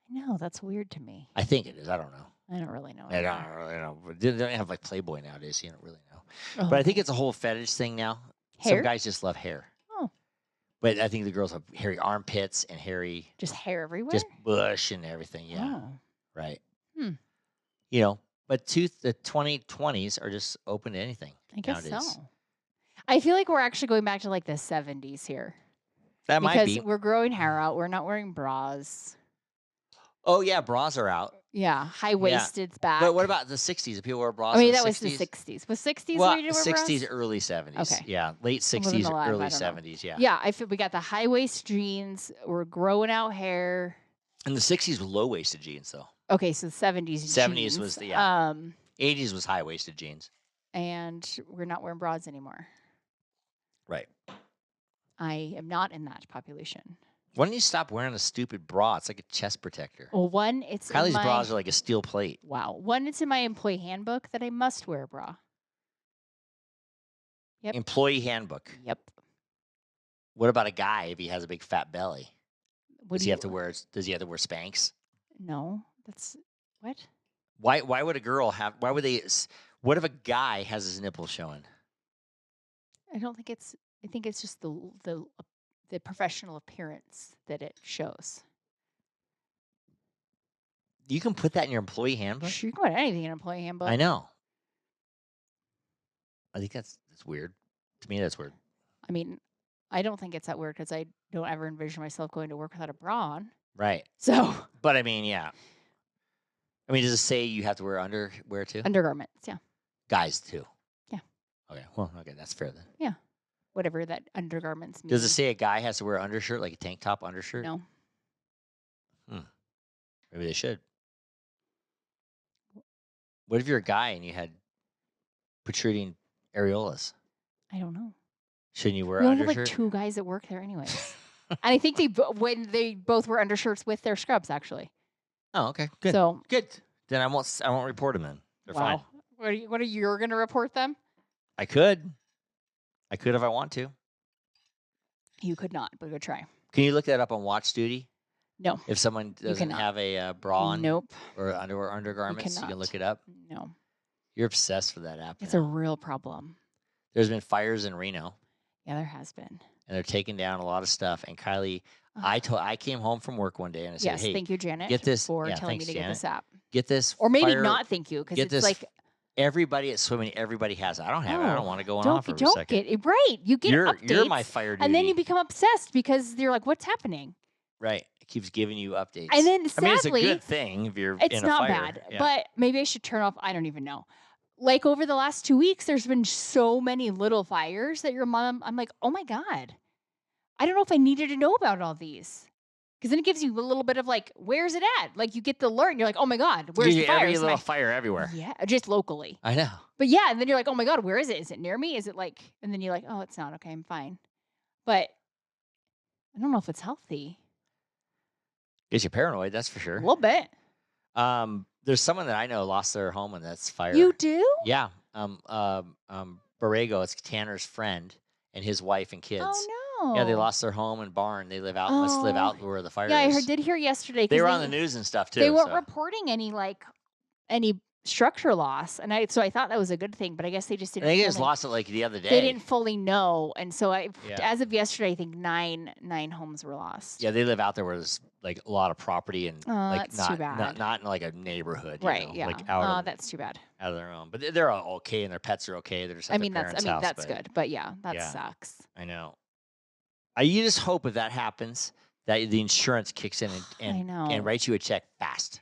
No, that's weird to me. I think it is. I don't know. I don't really know. I don't really know. But they don't have like Playboy nowadays, so you don't really know. Oh, But I think it's a whole fetish thing now. Hair? Some guys just love hair. Oh. But I think the girls have hairy armpits and hairy, just hair everywhere? just bush and everything. Yeah. Oh. Right. Hmm. But the 2020s are just open to anything. I guess nowadays. so. I feel like we're actually going back to like the 70s here. That might Because be. we're growing hair out. We're not wearing bras. Oh, yeah. Bras are out. Yeah. High waisted's back. But what about the 60s? If people wear bras I mean, in that the was 60s? the 60s. Was 60s Well, where you did wear 60s, bras? early 70s. Okay. Yeah. Late I wasn't 60s, alive, early I don't know. 70s. Yeah. Yeah, I feel we got the high waist jeans. We're growing out hair. And the 60s were low waisted jeans, though. Okay, so the 70s. 70s jeans. was the- 80s was high waisted jeans. And we're not wearing bras anymore. Right. I am not in that population. Why don't you stop wearing a stupid bra? It's like a chest protector. Well, one, it's in Kylie's my, bras are like a steel plate. wow. One, it's in my employee handbook that I must wear a bra. Yep. Employee handbook. Yep. What about a guy if he has a big fat belly? What Does do he you- have to wear? Does he have to wear Spanx? No, that's what? Why would a girl have? Why would they? What if a guy has his nipples showing? I don't think it's. I think it's just the professional appearance that it shows. You can put that in your employee handbook. Sure, you can put anything in an employee handbook. I know. I think that's weird. To me, that's weird. I mean, I don't think it's that weird because I don't ever envision myself going to work without a bra on. Right. So But I mean, yeah. I mean, does it say you have to wear underwear too? undergarments, yeah. Guys too. Yeah. Okay. Well, okay, that's fair then. whatever that undergarments mean. Does it say a guy has to wear undershirt, like a tank top undershirt? No. Maybe they should. What if you're a guy and you had protruding areolas? I don't know. Shouldn't you wear We only have undershirt? like 2 guys that work there anyways. And I think when they both wear undershirts with their scrubs, actually. Oh, okay. Good. So, Good. Then I won't report them then. They're fine. wow. What are you going to report them? I could. I could if I want to. You could not, but go try. Can you look that up on Watch Duty? No. If someone doesn't cannot. have a bra on Nope. or undergarments, you can cannot. look it up. No. You're obsessed with that app. It's a now. real problem. There's been fires in Reno, Yeah, there has been. and they're taking down a lot of stuff. And Kylie, I came home from work one day and I said, Yes, "Hey, thank you, Janet, get this- for yeah, telling thanks, me to get this app. get this." Or maybe fire- not thank you, because get it's this like, Everybody at swimming, everybody has it. I don't have it. I don't No, want to go on don't, off for a don't second. get it right. You get you're updates, my fire duty. and then you become obsessed because you're like, what's happening? right. It keeps giving you updates. And then I mean, it's a sadly, good thing if you're it's in a not fire. bad, Yeah. but maybe I should turn off. I don't even know. Like over the last 2 weeks, there's been so many little fires that I'm like, oh my God. I don't know if I needed to know about all these. Because then it gives you a little bit of like, where's it at? Like you get the alert and you're like, oh my God, It where's gives the you fire? every little fire everywhere. Yeah, just locally. I know. But yeah, and then you're like, oh my God, where is it? Is it near me? Is it like, and then you're like, oh, it's not. Okay, I'm fine. But I don't know if it's healthy. Gets you paranoid, that's for A sure. little bit. There's someone that I know lost their home and that's fire. You do? Yeah. Borrego, it's Tanner's friend and his wife and kids. Oh no. Yeah, they lost their home and barn. They must live Oh. out where the fire Yeah, is. I did hear yesterday. 'Cause They were on the news and stuff too. They weren't so. reporting any structure loss, and I thought that was a good thing. But I guess they just I didn't. think they just fully- lost it like the other day. They didn't fully know, and so Yeah. as of yesterday, I think nine homes were lost. Yeah, they live out there where there's like a lot of property and like that's too bad. not in like a neighborhood, you Right? know, Yeah. like out That's too bad. of their own. But they're all okay and their pets are okay. They're just at their parents' house. That's but good. But yeah, that Yeah. sucks. I know. You just hope if that happens that the insurance kicks in I know. and writes you a check fast.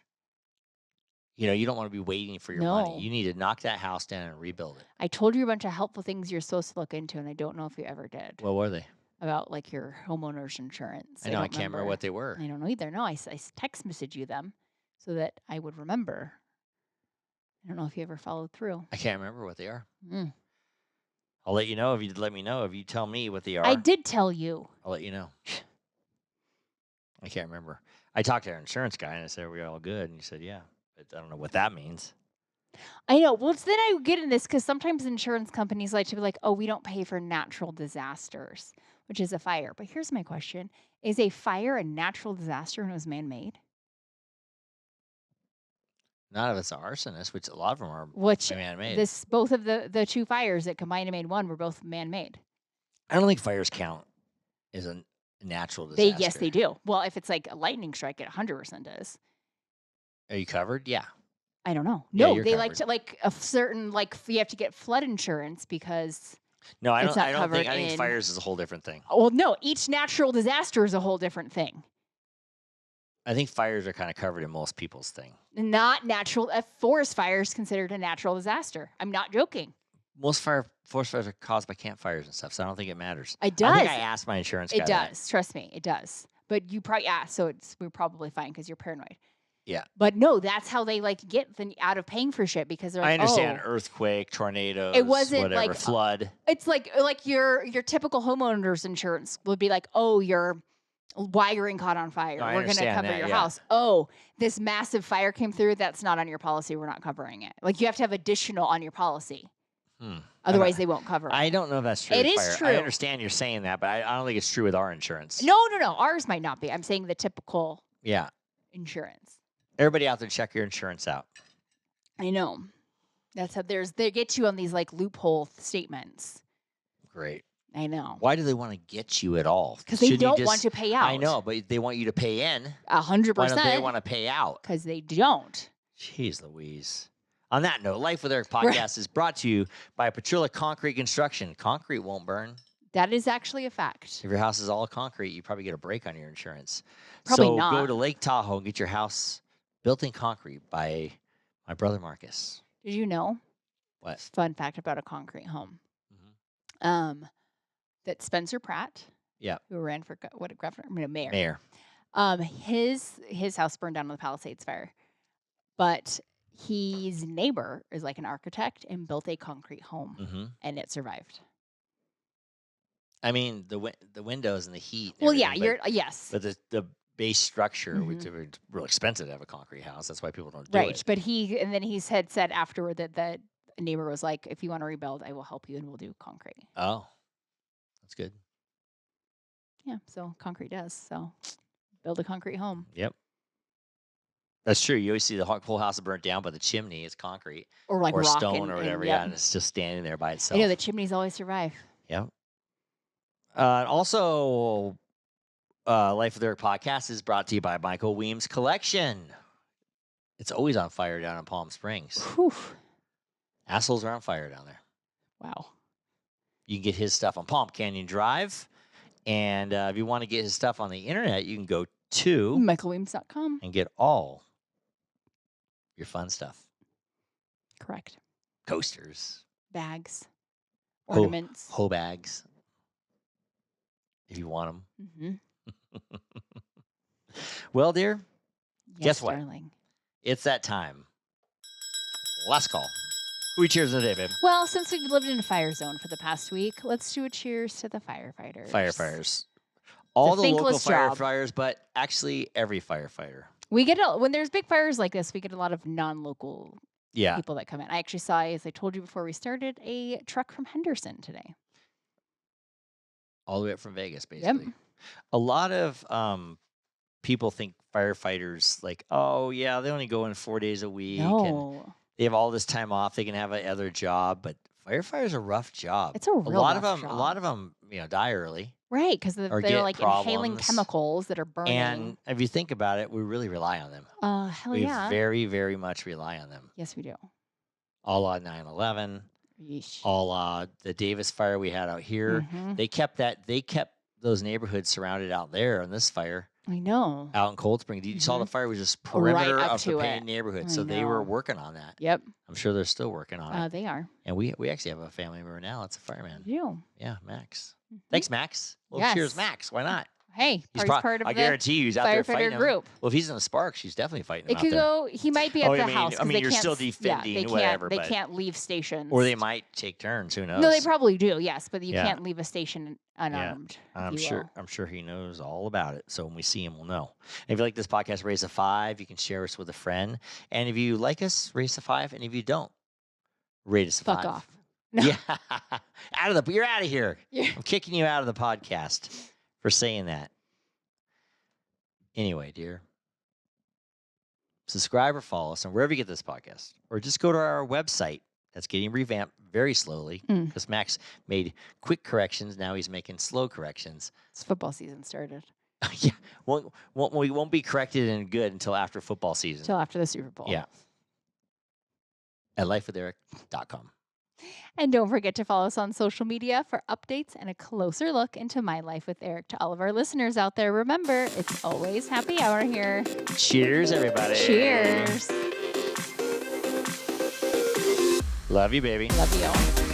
You know, you don't want to be waiting for your No. money. You need to knock that house down and rebuild it. I told you a bunch of helpful things you're supposed to look into, and I don't know if you ever did What were they? about like your homeowner's insurance. I know. I don't can't remember what they were. I don't know either. No, I text message you them so that I would remember. I don't know if you ever followed through. I can't remember what they are. Mm. I'll let you know if you let me know. If you tell me what they are, I did tell you. I'll let you know. I can't remember. I talked to our insurance guy and I said, "Are we all good?" And he said, "Yeah." But I don't know what that means. I know. Well, then I get in this because sometimes insurance companies like to be like, oh, we don't pay for natural disasters, which is a fire. But here's my question. Is a fire a natural disaster when it was man-made? None of it's an arsonist, which a lot of them are Which man-made. both of the two fires that combined and made one were both man-made. I don't think fires count as a natural disaster. Yes, they do. Well, if it's like a lightning strike, it 100% does. Are you covered? Yeah. I don't know. Yeah, No, you're they like covered. to like a certain you have to get flood insurance because No, I It's don't. not I don't think. I covered think in- fires is a whole different thing. well, no, each natural disaster is a whole different thing. I think fires are kind of covered in most people's thing. Not natural. A forest fire is considered a natural disaster. I'm not joking. Most forest fires are caused by campfires and stuff, so I don't think it matters. It I does. think I asked my insurance guy. It does. Trust me, it does. But you probably so we're probably fine because you're paranoid. Yeah. But no, that's how they like get out of paying for shit because they're I like, understand oh, earthquake, tornadoes, wasn't whatever, like- flood. it's like your typical homeowner's insurance would be like, oh, your wiring caught on fire. No, I We're going to understand cover that, your yeah. house. Oh, this massive fire came through. That's not on your policy. We're not covering it. Like you have to have additional on your policy. Otherwise, they won't cover it. I don't know if that's true. It with is fire. true. I understand you're saying that, but I don't think it's true with our insurance. No. Ours might not be. I'm saying the typical Yeah. insurance. Everybody out there, check your insurance out. I know. That's how they get you on these like loophole statements. Great. I know. Why do they want to get you at all? Because they Shouldn't you don't just- want to pay out. I know, but they want you to pay in. 100%. Why don't they want to pay out? Because they don't. Jeez Louise. On that note, Life with Eric podcast is brought to you by Petrilla Concrete Construction. Concrete won't burn. That is actually a fact. If your house is all concrete, you probably get a break on your insurance. Probably so not. go to Lake Tahoe and get your house built in concrete by my brother Marcus. Did you know? What? Fun fact about a concrete home. that Spencer Pratt, Yeah. who ran for governor, I mean, mayor. Mayor. His house burned down in the Palisades fire, but his neighbor is like an architect and built a concrete home, Hmm. and it survived. I mean, the windows and the heat. And Well, yeah, everything, yes, but the base structure, which Mhm. is real expensive to have a concrete house. That's why people don't do right. it. But then he said afterward that the neighbor was like, "If you want to rebuild, I will help you, and we'll do concrete." Oh, that's good. Yeah, so concrete does. So build a concrete home. Yep. That's true. You always see the whole house is burnt down, but the chimney is concrete Or like or rock stone and, or whatever. yep. Yeah, and it's just standing there by I itself. know the chimneys always survive. Yep. Also, Life with Eric podcast is brought to you by Michael Weems Collection. It's always on fire down in Palm Springs. Whew. Assholes are on fire down there. Wow. You can get his stuff on Palm Canyon Drive. And if you want to get his stuff on the internet, you can go to MichaelWeems.com. and get all your fun stuff. Correct. Coasters, Bags, ornaments. hoe bags, if you want them. Mm-hmm. Well, dear, Yes, guess what? darling. It's that time. Last call. Who we cheers today, babe? Well, since we've lived in a fire zone for the past week, let's do a cheers to the firefighters. Firefighters. All the local thankless job. firefighters, but actually every firefighter. We get when there's big fires like this, we get a lot of non-local Yeah. people that come in. I actually saw, as I told you before we started, a truck from Henderson today. All the way up from Vegas, basically. A lot of people think firefighters like, oh, yeah, they only go in 4 days a week. And No. they have all this time off. They can have another job, but firefighters are a rough job. It's a real lot of rough them. job. A lot of them, die early. Right, because Or they're get like inhaling problems. chemicals that are burning. And if you think about it, we really rely on them. Hell We yeah. very, very much rely on them. Yes, we do. A la 9/11, Yeesh. a la the Davis fire we had out here. Mhm. They kept those neighborhoods surrounded out there on this fire I know. out in Cold Spring. You saw the Mhm. fire was just Right perimeter up of the to painted it. neighborhood. I So they were know. working on that. Yep. I'm sure they're still working on it. They are. And we actually have a family member now. It's a fireman. We do. Yeah, Max. Mhm. Thanks, Max. Well, Yes. cheers, Max. Why not? Hey, He's part of I the guarantee you, he's out there fighting firefighter him. group. Well, if he's in the Sparks, he's definitely fighting him It out could there. go. He might be at Oh, the I mean- house. I 'cause mean, they you're can't still s- yeah, defending, they can't, whatever, They but- can't leave stations. Or they might take turns. Who knows? No, they probably do. Yes, but you Yeah. can't leave a station unarmed. if I'm you sure. will. I'm sure he knows all about it. So when we see him, we'll know. If you like this podcast, raise a 5. You can share us with a friend. And if you like us, raise a 5. And if you don't, rate us a 5. Fuck off. No. Yeah, you're out of here. Yeah. I'm kicking you out of the podcast for saying that. Anyway, dear, subscribe or follow us on wherever you get this podcast, or just go to our website. That's getting revamped very slowly because Max made quick corrections. Now he's making slow corrections. It's football season started. Yeah, we won't be corrected and good until after football season. Till after the Super Bowl. Yeah. At lifewitheric.com. And don't forget to follow us on social media for updates and a closer look into my life with Eric. To all of our listeners out there, remember, it's always happy hour here. Cheers, everybody. Cheers. Love you, baby. Love you all.